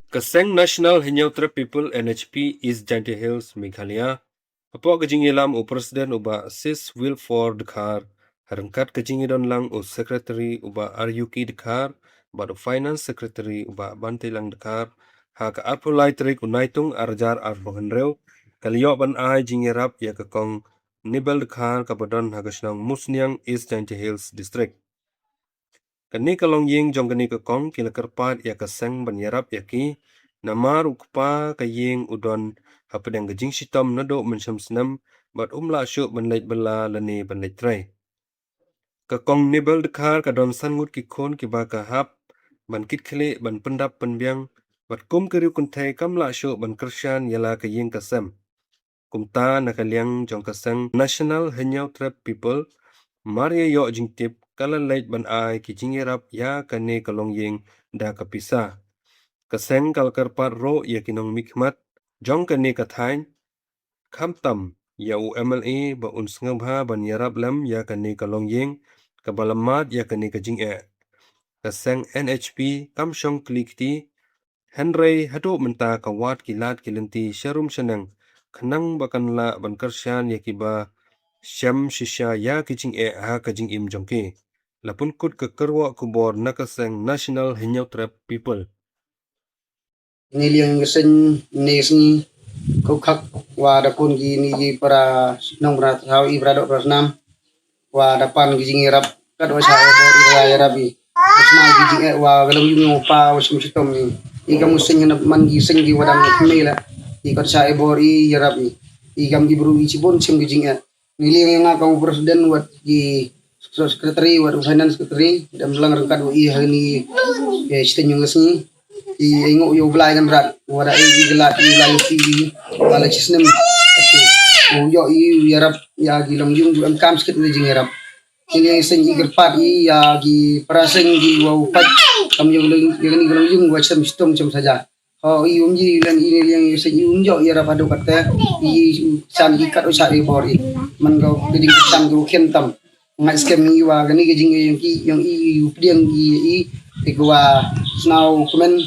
Kaseng National Hinyautra People NHP East Jaintia Hills Meghalaya. Apo kajingilam u Presiden uba Sis Wilford Dekhar. Harangkat kajingidon lang u Secretary uba RUK Dekhar. Bado Finance Secretary uba Bantilang Dekhar. Haka apulai trik unaitung arjar arbohenreu. Kaliyo ban ai jingirap ya kakong Nibel Dekhar kabadon hagasnang Musniang East Jaintia Hills District. Kani kalong ying jong kani kakong kila kerpat ya kaseng banyarap ya ki namar ukpa kaying udon hapadang gajing sitom nado mensyam senam bat umla syuk benlait bela lani benlait tray. Kakong Nibel Dekhar kadon sangut ki khon ki ba ka hap ban kit khle ban pendap penbiang bat kum keriu kuntai kamla syuk ban kersyan yala kaying kasem. Kumta nakaliang jong kaseng National Hinyautra People Maria yo jingtip kala lait ban ai ki jingirap ya kane kalong ying da kapisa. Kaseng kal karpat ro ya kinong mikmat jong kane kathain kamtam ya u MLA ba unsngabha ban yarap lam ya kane kalong ying kabalamat ya kane kajing e. Kaseng NHP kamsyong klikti Henry hadu menta kawat kilat kilinti syarum senang kenang bakan la ban kersyan ya kiba Syam shisha ya kijing e ha kajing im jongke. Lapun kut ke kerwa kubor nakaseng National Hinyautra People. Niliang sen nesni kukak wa dapun gini para nang berat hau ibradok rasnam wa dapan gijing irap kad wa saya bori wa rabi usna gijing wa galam yung pa usum sitom ni ika musing na man gising gi wadam kmela ika saya bori rabi ikam gibruicibon sim gijing niliang nga kau presiden wat gi sekretari wat finance sekretari dam lang rangkat wa i hani siten yung ngasni ingo yo blai kan rat wada i gelat i lai ti wala chisnem atu yo i yarap ya gi long yung am kam skit ni jingarap ini sen i gerpat i ya gi praseng gi wa upat kam yo long yung wa cham stom cham saja ho i ji lan i yang sen i yo yarap adu kata i san i kat o sa i bori man go giding sam go kentam ngai skem i wa gani gijing yang i updiang i gua now komen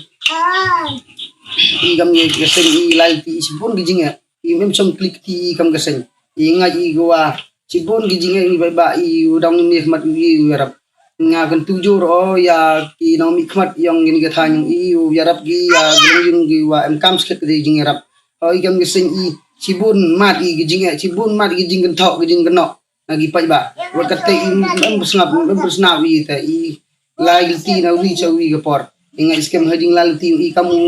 igam ye geseng i lai ti sibon gijing i mem som klik ti kam geseng i ngai gua sibon gijing i ba i udang ni khmat i yarap nga kan tuju ro ya ki no mi khmat yang ni ga thang i yarap gi ya gilung gi wa em kam sket gijing yarap o igam geseng i sibon mat i gijing sibon mat gijing kan thok gijing kan no lagi pai ba wa kate i em snap wi ta i lai ti na wi chawi ga por inga iskem hading lalti i kamu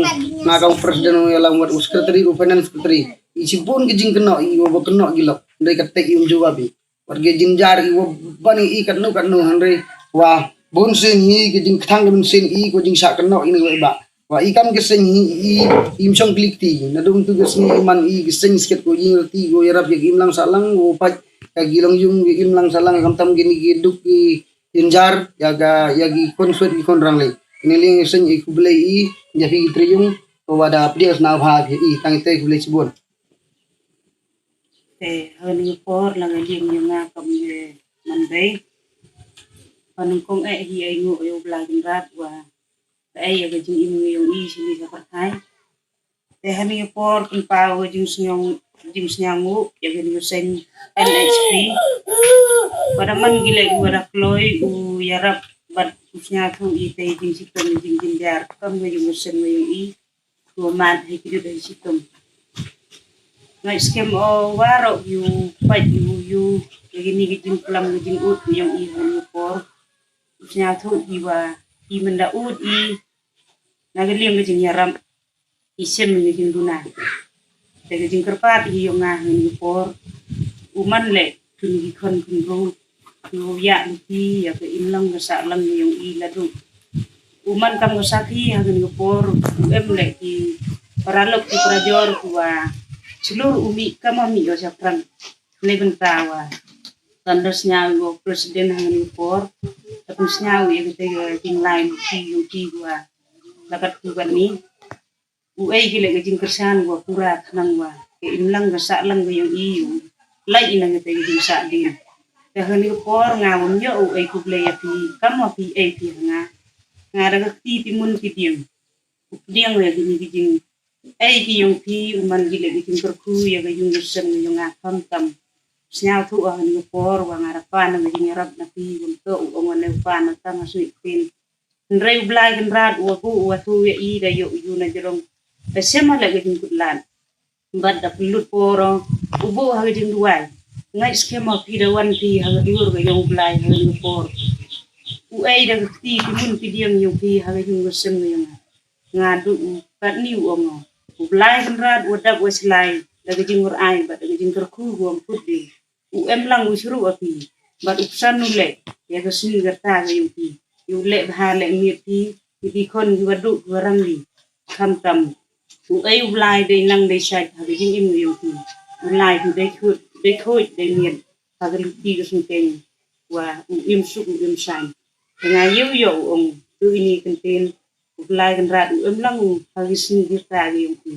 na kamu presiden ya lang wat sekretari finance sekretari i sibon gijing keno i wo keno gilo ndai katte i jawab i wat gijing jar i wo bani i kanu handre wa bon sen hi gijing thang ben sen i ko jing sa keno ini ba wa i kam gesen hi im chong klik ti na dum tu gesen man i gesen sket ko jing ti go yarap ya im lang salang wo pa ka gilong yung im lang salang kam tam gini giduk i injar yaga yagi konfet i konrang le niling sen i kublai i jafi triyung wada pdias na bha i tang te kublai sibon te hani por la ngaling yung nga kam ye manday panung kong hi ai ngo yo blagin rat wa ai ya gajing im yung i sini sa patay te hani por kun pa wo jing snyangu ya gani sen NHP pada man gile wada kloy u yarap bat usnya tu i te jing sitom jing jar kam yung sen yung i tu mat hikidu dari sitom ngai skem o waro yu pat yu gini gijing pelam gijing ut yung i hu por usnya tu iwa i menda ut i nagalim gijing yaram isem gijing duna te gijing kerpat i yung nga hu por uman le kun gi kon kun ro yu ya ti ya ke imlang sa lang yung i ladu uman kam sakhi hagen por em le ki paralok ti prajor wa seluruh umi kami yo sapran leben tawa tandasnya go presiden hagen por tapusnya wi ke ting lain ti wa lakat tu ni uai gile ke jing kersan go pura nang wa ke imlang sa lang yung i lai ina ke jing sa din te hagen por ngawon yo uai ku ble ya pi kam pi ai pi nga daga ti mun ti tim diang we gijing ai ki yung pi man gile gijing kerku ya ga yung sen yung akam tam snyal tu ang ni por wa ngarapan na gijing rap na pi untuk ongon ne pan ta ngasui pin nrei blai kan rat wa ku wa tu ya I da yo yu na jerong sema la gijing kutlan bad da pulut poro ubo ha gijing duai ngai skema pi da wan pi ha dur ga yung blai ha ni por u ai da ti mun pi diam yung pi ha yung sen yung ngadu pat ni uongo blai kan rat wa da was lai da gijing ur ai ba da gijing kerku guam putdi u em lang usru api bat upsan nule ya ga sini garta ga yung pi yu le bha le mi pi di kon wadu warang di kam tam u ai blai de nang de sai ha gijing im yung pi blai tu de khoi de miet ha ga ti ga sun ten wa u im su u im san nga yu yo tu ini kenten blai kan rat u em lang ha gi sini garta ga yung pi